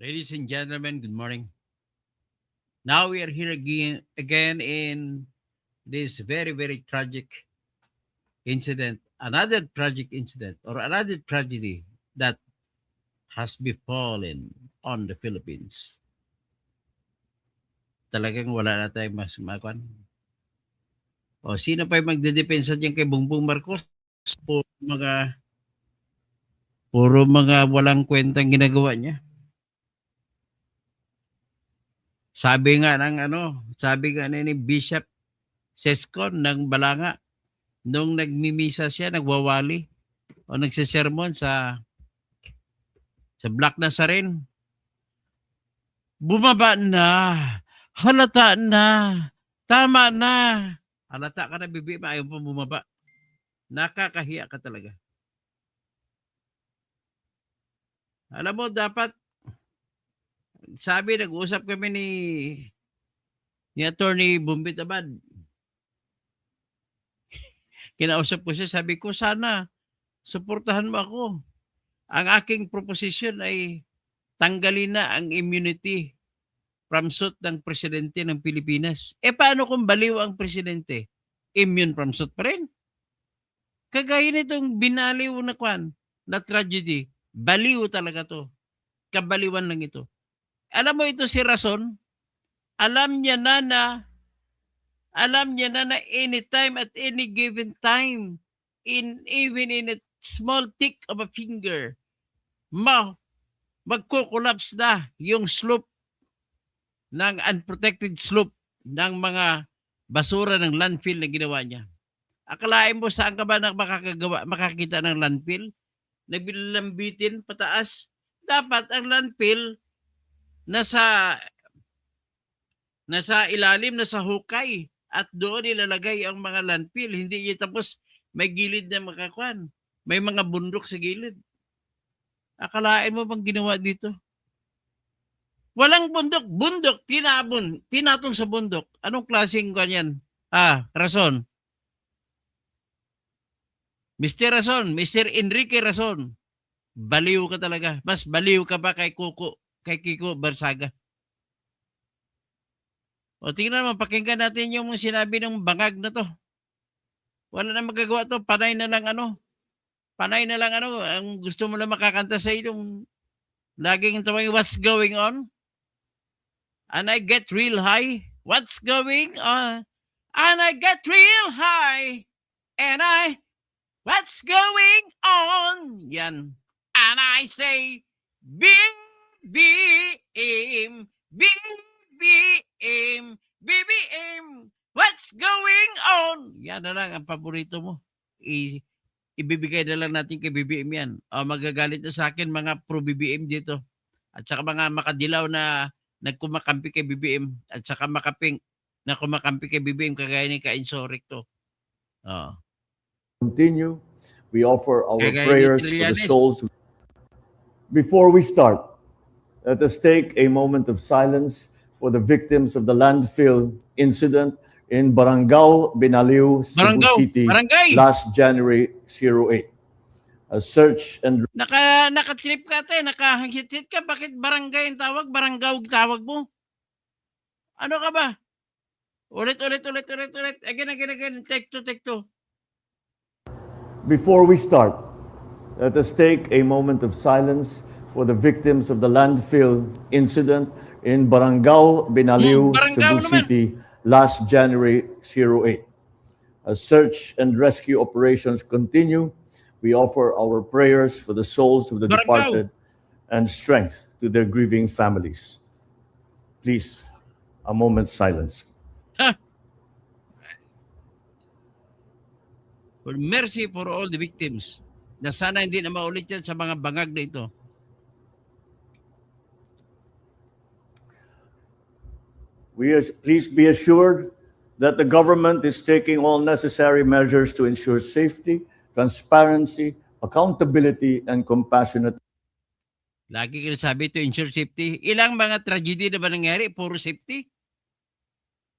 Ladies and gentlemen, good morning. Now we are here again in this very, very tragic incident, another tragic incident or another tragedy that has befallen on the Philippines. Talagang wala na tayong mas makuan. O sino pa yung magdedepensa diyan kay Bongbong Marcos? Mga puro mga walang kwentang ginagawa niya. Sabi nga ni Bishop Sescon ng Balanga, nung nagmimisa siya, nagwawali o nagsisermon sa Black Nazarene, bumaba na, halata na, tama na. Halata ka na, bibi, ayaw pa bumaba. Nakakahiya ka talaga. Alam mo, dapat, nag-uusap kami ni Attorney Bumbit Abad. Kinausap ko siya, sabi ko, sana, suportahan mo ako. Ang aking proposition ay tanggalin na ang immunity from suit ng presidente ng Pilipinas. Paano kung baliw ang presidente? Immune from suit pa rin. Kagaya nitong binaliw na tragedy. Baliw talaga to. Kabaliwan lang ito. Alam mo ito si Rason, alam niya na anytime at any given time, even in a small tick of a finger, magko-collapse na yung slope ng unprotected slope ng mga basura ng landfill na ginawa niya. Akalain mo saan ka ba makakita ng landfill? Nagbilambitin pataas. Dapat ang landfill nasa ilalim, nasa hukay, at doon ilalagay ang mga landfill. Hindi yun tapos may gilid na makakuan. May mga bundok sa gilid. Akalain mo bang ginawa dito? Walang bundok. Bundok, pinatong sa bundok. Anong klaseng kanyan? Rason. Mr. Rason, Mr. Enrique Rason. Baliw ka talaga. Mas baliw ka ba kay Kiko Barsaga? O tingnan mo, pakinggan natin yung sinabi ng bangag na to. Wala na magagawa to. Panay na lang ang gusto mo lang makakanta sa yung laging tawag, what's going on? And I get real high. What's going on? And I get real high. And what's going on? Yan. And I say, BBM, what's going on? Yan na lang ang paborito mo. Ibibigay na lang natin kay BBM yan. Magagalit na sa akin mga pro-BBM dito. At saka mga makadilaw na nagkumakampi kay BBM. At saka makaping na kumakampi kay BBM kagaya ni Ka-Insorik to. Continue. We offer our prayers for the souls. Before we start, let us take a moment of silence for the victims of the landfill incident in Barangay Binaliw, Cebu City, last January 08. A search and... Naka-trip ka tayo, naka-hit ka. Bakit barangay ang tawag? Barangaw tawag mo? Ano ka ba? Ulit. Again. Take two. Before we start, let us take a moment of silence for the victims of the landfill incident in Barangay Binaliw, Cebu City, last January 08. As search and rescue operations continue, we offer our prayers for the souls of the departed and strength to their grieving families. Please, a moment's silence. For mercy for all the victims, na sana hindi na maulit yan sa mga bangag na ito. Please be assured that the government is taking all necessary measures to ensure safety, transparency, accountability, and compassionate. Lagi ka sabi to ensure safety. Ilang mga tragedy na ba nangyari? Puro safety.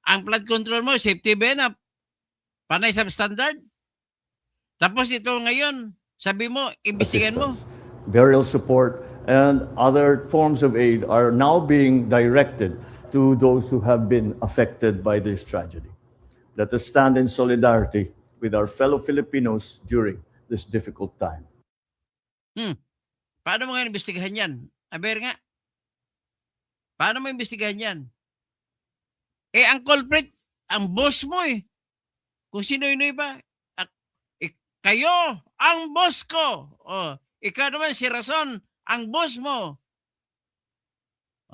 Ang flood control mo, safety ba na panay sa standard? Tapos ito ngayon, sabi mo, imbestigan mo. Burial support and other forms of aid are now being directed to those who have been affected by this tragedy. Let us stand in solidarity with our fellow Filipinos during this difficult time. Paano mo nga imbestigahan yan? Aber nga, paano mo imbestigahan yan? Ang culprit, ang boss mo eh. Kung sino-ino pa. Kayo, ang boss ko. Ikaw naman si Rason, ang boss mo.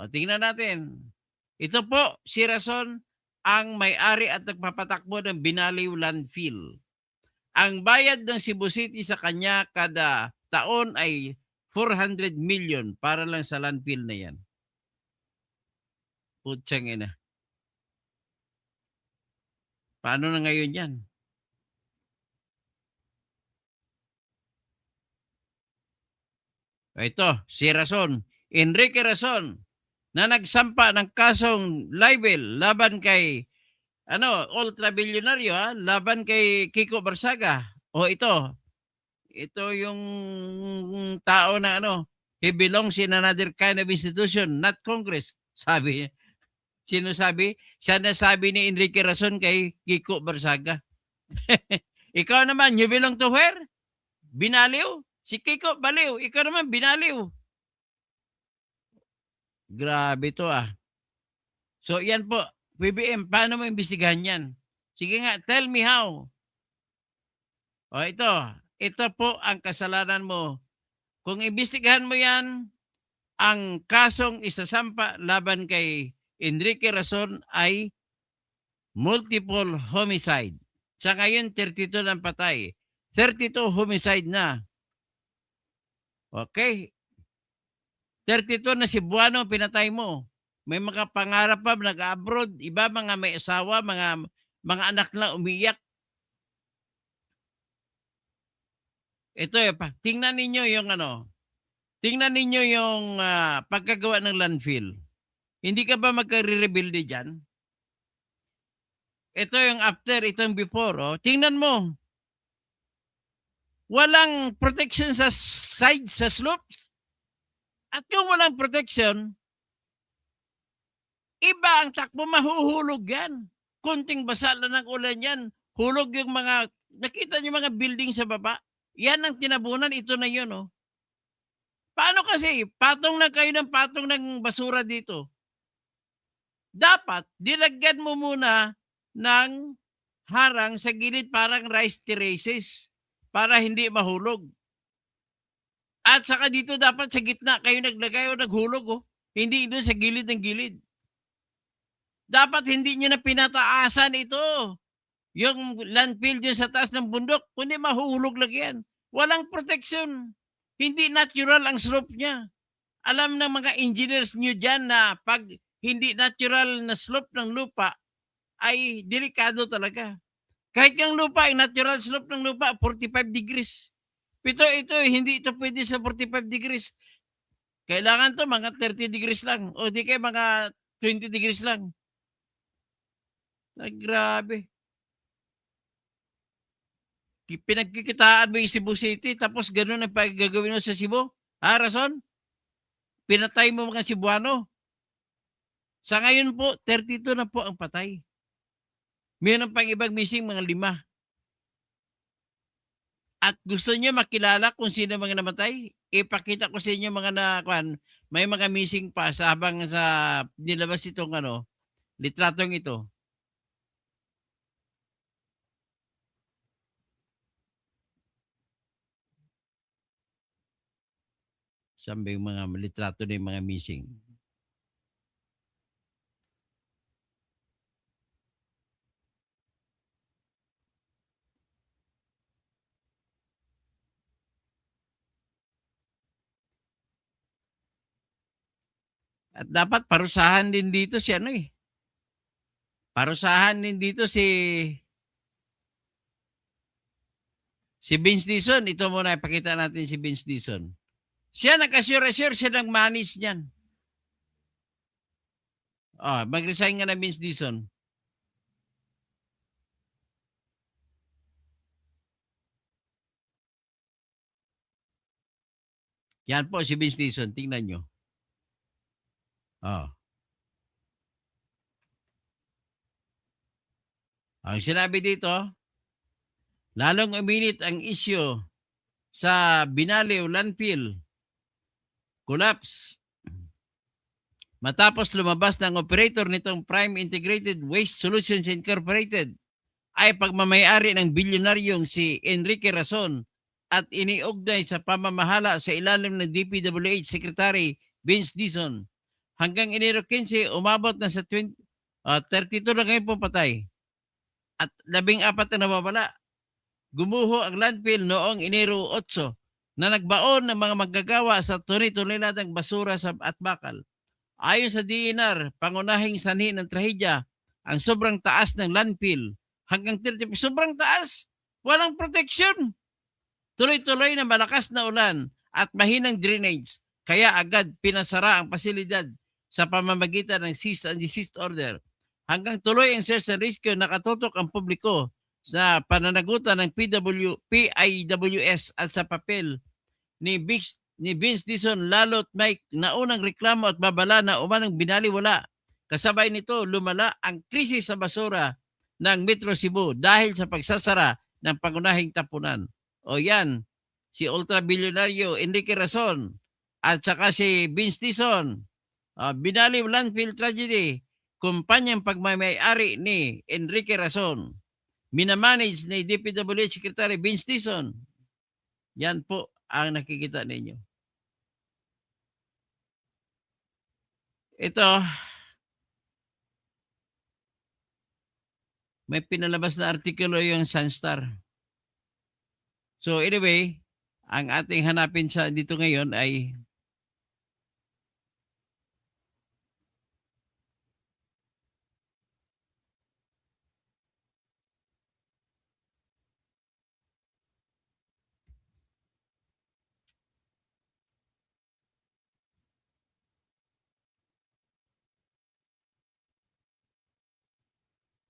Tingnan natin. Ito po, si Rason, ang may-ari at nagpapatakbo ng Binaliw Landfill. Ang bayad ng Cebu City sa kanya kada taon ay 400 million para lang sa landfill na yan. Putsang ina. Paano na ngayon yan? Ito, si Rason, Enrique Rason, na nagsampa ng kasong libel laban kay ultra-bilyonaryo, laban kay Kiko Barsaga. Ito yung tao na he belongs in another kind of institution, not Congress. Sabi niya. Sino sabi? Siya nasabi ni Enrique Rason kay Kiko Barsaga. Ikaw naman, you belong to where? Binaliw? Si Kiko baliw. Ikaw naman, binaliw. Grabe to So, yan po. BBM, paano mo imbestigahan yan? Sige nga, tell me how. Ito po ang kasalanan mo. Kung imbestigahan mo yan, ang kasong isasampa laban kay Enrique Rason ay multiple homicide. Sa ngayon, 32 ng patay. 32 homicide na. Okay. 32 na Cebuano pinatay mo. May mga pangarap pa nag-abroad, iba mga may asawa, mga anak na umiyak. Ito tingnan ninyo yung Tingnan ninyo yung pagkagawa ng landfill. Hindi ka ba magka-rebuilde diyan? Ito yung after, ito yung before, Tingnan mo. Walang protection sa sides, sa slopes. At kung walang protection, iba ang takbo, mahuhulog yan. Kunting basa lang ng ulan yan, hulog yung nakita niyo mga building sa baba? Yan ang tinabunan, ito na yun, Paano kasi? Patong na kayo ng patong ng basura dito. Dapat, dilagyan mo muna ng harang sa gilid parang rice terraces para hindi mahulog. At saka dito dapat sa gitna kayo naglagay o naghulog, Hindi doon sa gilid ng gilid. Dapat hindi nyo na pinataasan ito. Yung landfill dyan sa taas ng bundok, kundi mahuhulog lang yan. Walang protection. Hindi natural ang slope niya. Alam ng mga engineers nyo dyan na pag hindi natural na slope ng lupa, ay delikado talaga. Kahit yung lupa, yung natural slope ng lupa, 45 degrees. Ito, hindi ito pwede sa 45 degrees. Kailangan to mga 30 degrees lang. O di kaya mga 20 degrees lang. Ay, grabe. Pinagkikitaan mo yung Cebu City, tapos ganun ang gagawin mo sa Cebu? Rason? Pinatay mo mga Cebuano. Sa ngayon po, 32 na po ang patay. Mayroon pang ibang missing, mga 5. At gusto niyo makilala kung sino mga namatay? Ipakita ko sa inyo may mga missing pa habang sa nilabas itong litratong ito. Saan ba yung mga litrato na yung mga missing? At dapat parusahan din dito si Parusahan din dito si Vince Dizon. Ito muna, ipakita natin si Vince Dizon. Siya nag-assure, siya nag-manage niyan. Mag-resign nga na Vince Dizon. Yan po si Vince Dizon, tingnan nyo. Oh. Ang sinabi dito, lalong uminit ang isyu sa Binaliw landfill collapse matapos lumabas ng operator nitong Prime Integrated Waste Solutions Incorporated ay pagmamayari ng bilyonaryong si Enrique Razon at iniugnay sa pamamahala sa ilalim ng DPWH Secretary Vince Dizon. Hanggang Enero 15, umabot na sa 32 na ngayon po patay at 14 na nawawala. Gumuho ang landfill noong Enero 8 na nagbaon ng mga manggagawa sa tuni-tuniladang basura at bakal. Ayon sa DNR, pangunahing sanhi ng trahedya ang sobrang taas ng landfill. Hanggang 30, sobrang taas, walang protection. Tuloy-tuloy na malakas na ulan at mahinang drainage, kaya agad pinasara ang pasilidad sa pamamagitan ng cease and desist order. Hanggang tuloy ang search and rescue, nakatutok ang publiko sa pananagutan ng PIWS at sa papel ni Vince Dizon, lalo't may naunang reklamo at babala na umanong binaliwala. Kasabay nito, lumala ang krisis sa basura ng Metro Cebu dahil sa pagsasara ng pangunahing tapunan. O yan, si ultra-bilyonaryo Enrique Razon at saka si Vince Dizon. Binaliw landfill tragedy, kumpanyang pagmamayari ni Enrique Razon. Minamanage ni DPWH Secretary Vince Dizon. Yan po ang nakikita ninyo. Ito, may pinalabas na artikulo yung Sunstar. So anyway, ang ating hanapin sa dito ngayon ay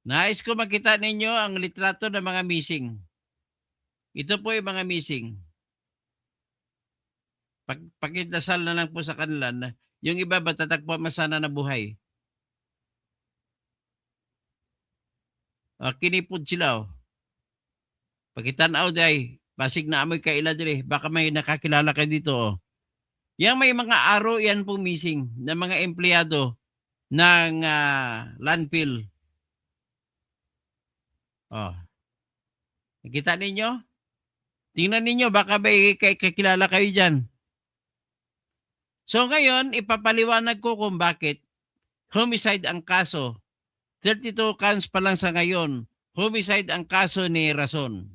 nais ko makita ninyo ang litrato ng mga missing. Ito po yung mga missing. Pakidasal na lang po sa kanila na yung iba matatagpo masana na buhay. Kinipod sila. Pagkitanaw day, basig na amoy kaila dire, baka may nakakilala kayo dito. Yang may mga aro, yan po missing na mga empleyado ng landfill. Nakita ninyo? Tingnan ninyo, baka may kakilala kayo dyan. So ngayon, ipapaliwanag ko kung bakit homicide ang kaso. 32 counts pa lang sa ngayon. Homicide ang kaso ni Razon.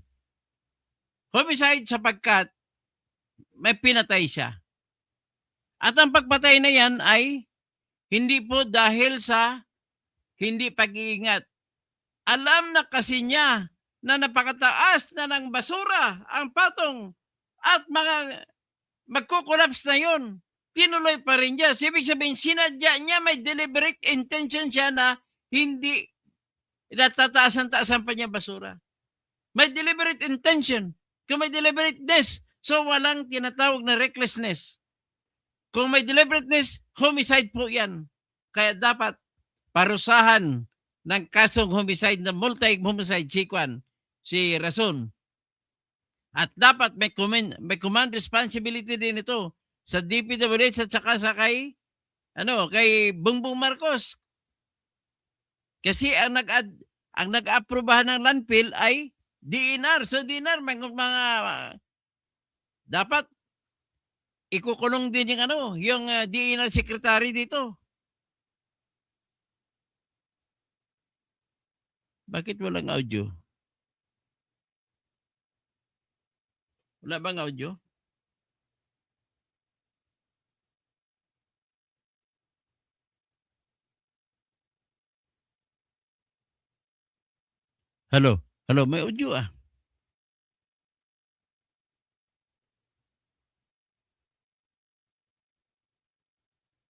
Homicide sapagkat may pinatay siya. At ang pagpatay na yan ay hindi po dahil sa hindi pag-iingat. Alam na kasi niya na napakataas na ng basura ang patong at magkukulaps na yun. Tinuloy pa rin niya. Ibig sabihin, sinadya niya, may deliberate intention siya na hindi natataasan-taasan pa niya basura. May deliberate intention. Kung may deliberateness, so walang tinatawag na recklessness. Kung may deliberateness, homicide po yan. Kaya dapat parusahan ng kasong homicide na multi-homicide si Razon. At dapat may command responsibility din ito sa DPWH at saka sa kay Bongbong Marcos. Kasi ang nag-aprobahan ng landfill ay DNR. So DNR mga dapat ikukulong din yung DNR secretary dito. Bakit walang audio? Wala bang audio? Hello? Hello, may audio ah.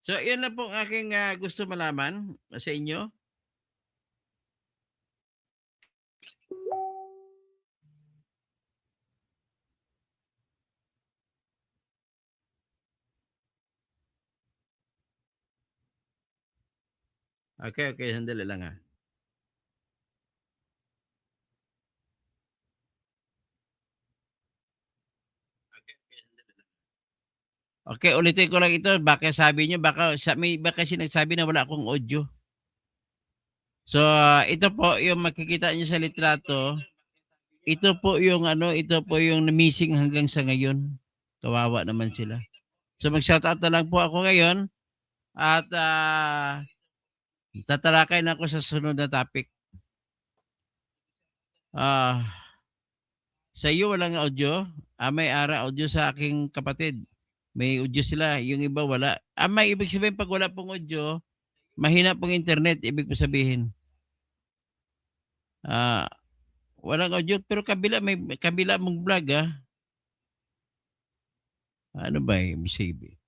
So, yun na po ang aking gusto malaman sa inyo. Okay, sandali lang ha. Okay, ulitin ko lang ito. Baka sabi niyo, baka sinagsabi na wala akong audio. So, ito po yung makikita niyo sa litrato. Ito po yung ito po yung missing hanggang sa ngayon. Kawawa naman sila. So, mag-shoutout na lang po ako ngayon at tatalakay na ako sa sunod na topic. Sa iyo walang audio? May audio sa aking kapatid. May audio sila, yung iba wala. May ibig sabihin pag wala pong audio, mahina pong internet, ibig ko sabihin. Walang audio pero may kabila mong vlog Ano ba ibig sabihin?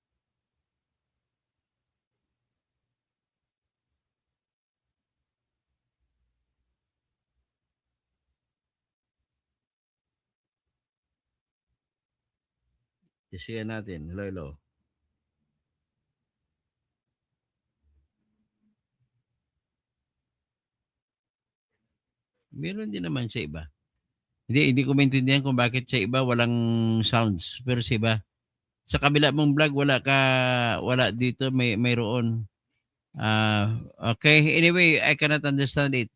Tesiyan natin. Hello. Meron din naman sa iba. Hindi ko maintindihan kung bakit sa iba walang sounds. Pero sa iba, sa kabila mong vlog, wala dito, mayroon. Okay, anyway, I cannot understand it.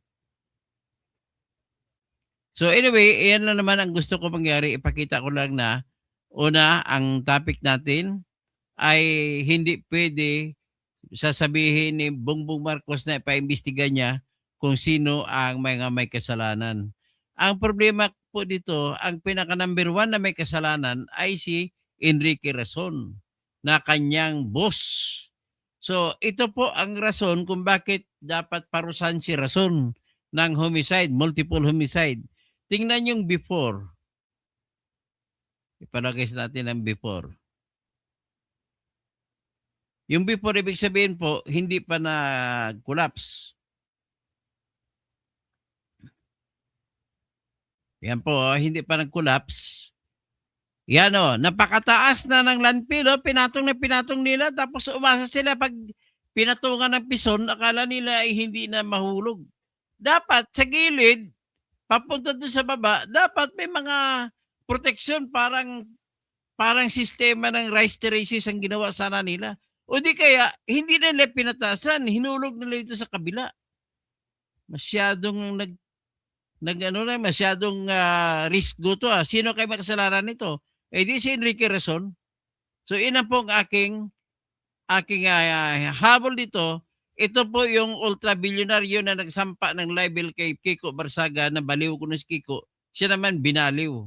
So anyway, iyan lang naman ang gusto ko mangyari. Ipakita ko lang na, una, ang topic natin ay hindi pwede sasabihin ni Bongbong Marcos na ipaimbestiga niya kung sino ang mga may kasalanan. Ang problema po dito, ang pinaka number 1 na may kasalanan ay si Enrique Razon na kanyang boss. So ito po ang rason kung bakit dapat parusahan si Razon ng homicide, multiple homicide. Tingnan yung before. Ipalagay natin ang before. Yung before, ibig sabihin po, hindi pa na-collapse. Yan po, hindi pa nag-collapse. Yan napakataas na ng landfill. Pinatong nila, tapos umasa sila pag pinatungan ng pison, akala nila ay hindi na mahulog. Dapat sa gilid, papunta doon sa baba, dapat may mga protection, parang sistema ng rice terraces ang ginawa sana nila. O di kaya, hindi nila pinatasan, hinulog nila ito sa kabila. Masyadong masyadong risk go to. Sino kayo makasalanan nito? Di si Enrique Razon. So, ina po ang aking habol dito. Ito po yung ultra-billionaire na nagsampa ng libel kay Kiko Barsaga na baliw ko na si Kiko. Siya naman binaliw.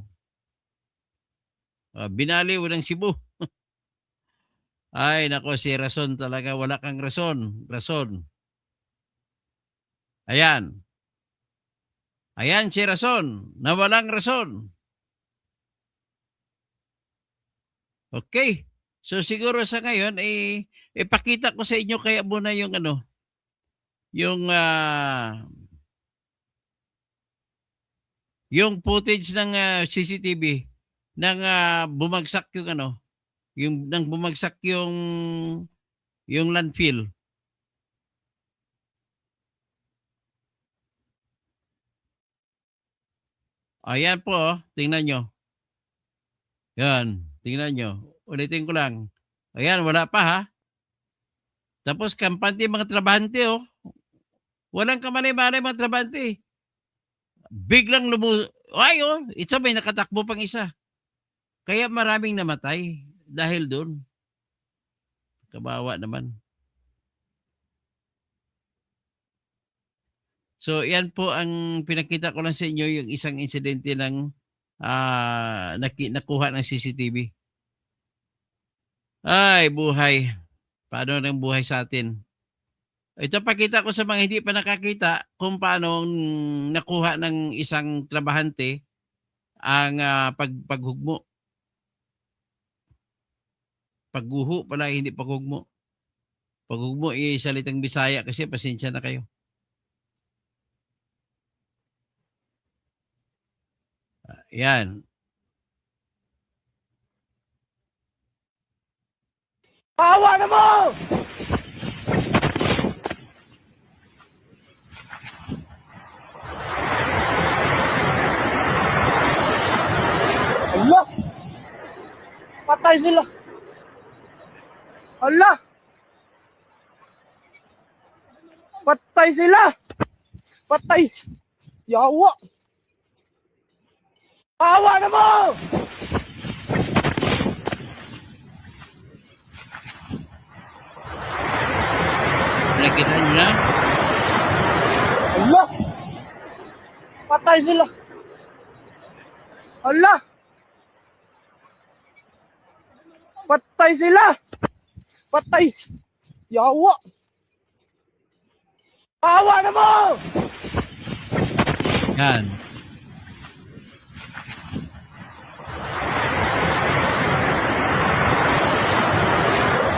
Binaliw ng Cebu. Ay, nako, si Razon talaga. Wala kang rason. Ayan. Ayan si Razon, na walang rason. Okay. So siguro sa ngayon, ipakita ko sa inyo kaya muna yung yung footage ng CCTV nang bumagsak yung bumagsak yung landfill. Ayan po, tingnan nyo. Yan, tingnan nyo. Ulitin ko lang. Ayan, wala pa Tapos kampante mga trabahante Walang kamalay-malay mga trabahante. Biglang ito may nakatakbo pang isa. Kaya maraming namatay dahil doon. Kabawa naman. So, yan po ang pinakita ko lang sa inyo, yung isang insidente ng nakuha ng CCTV. Ay, buhay. Paano ng buhay sa atin? Ito pakita ko sa mga hindi pa nakakita kung paano nakuha ng isang trabahante ang paghugmo. Pagguho pala, hindi paghugmo. Paghugmo, salitang Bisaya kasi pasensya na kayo. Yan. Awa na mo! Patay sila. Hala. Patay sila. Patay. Yawa. Awa na mo! Nakita nyo na? Hala. Patay sila. Hala. Patay sila. Patay. Yawa. Awa na mo! Yan.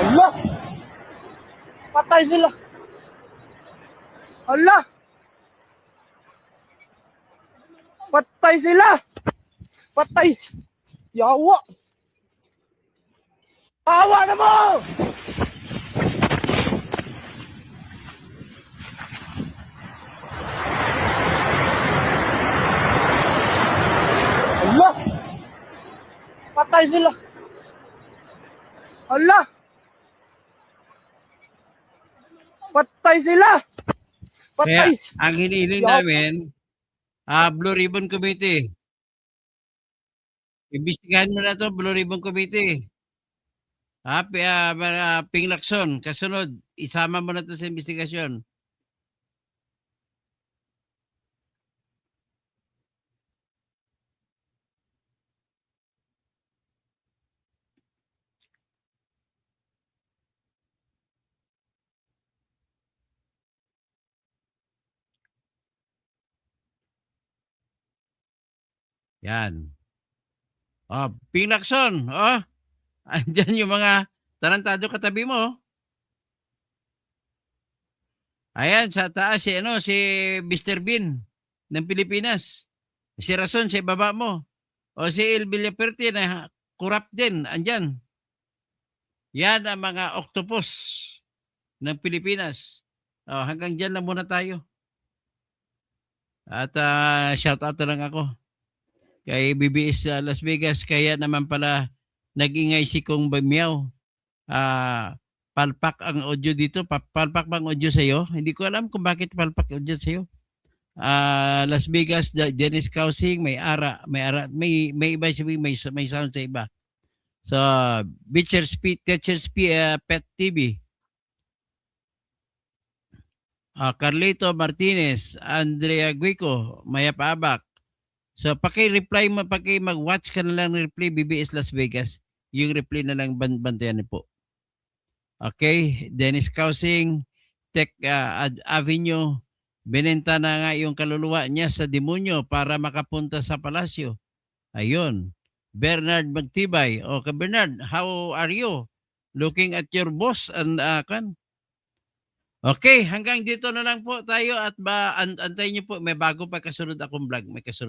Hala. Patay sila. Hala. Patay sila. Patay. Yawa. Awa na mo! Hala. Patay sila. Hala. Patay sila. Kaya Patay. ang hinihiling Yawa. namin, Blue Ribbon Committee. Imbestigahan mo na to, Blue Ribbon Committee. Ping Lacson, kasunod, isama mo na to sa investigasyon. Yan. Ping Lacson, andyan yung mga tarantado katabi mo. Ayan, sa taas si Mr. Bean ng Pilipinas. Si Rason sa baba mo. O si El Villaperte na corrupt din, andyan. Yan ang mga octopus ng Pilipinas. Hanggang dyan lang muna tayo. At shout out na lang ako kay BBS Las Vegas. Kaya naman pala nag-ingay si Kong Bamiao. Palpak ang audio dito. Palpak bang audio sa'yo? Hindi ko alam kung bakit palpak audio sa'yo. Las Vegas, Dennis Kausing, may iba sabihin, may sound sa iba. So, Teacher's Pet TV. Carlito Martinez, Andrea Guico, Maya Paabak. So, paki-reply mo, mag-watch ka na lang ng reply BBS Las Vegas. Yung reply na lang bantayan po. Okay, Dennis Kausing, Tech Avenue, binenta na nga yung kaluluwa niya sa demonyo para makapunta sa palasyo. Ayun. Bernard Magtibay. Okay, Bernard, how are you? Looking at your boss and Okay, hanggang dito na lang po tayo at antayin niyo po, may bago pa kasunod akong vlog. May kasunod.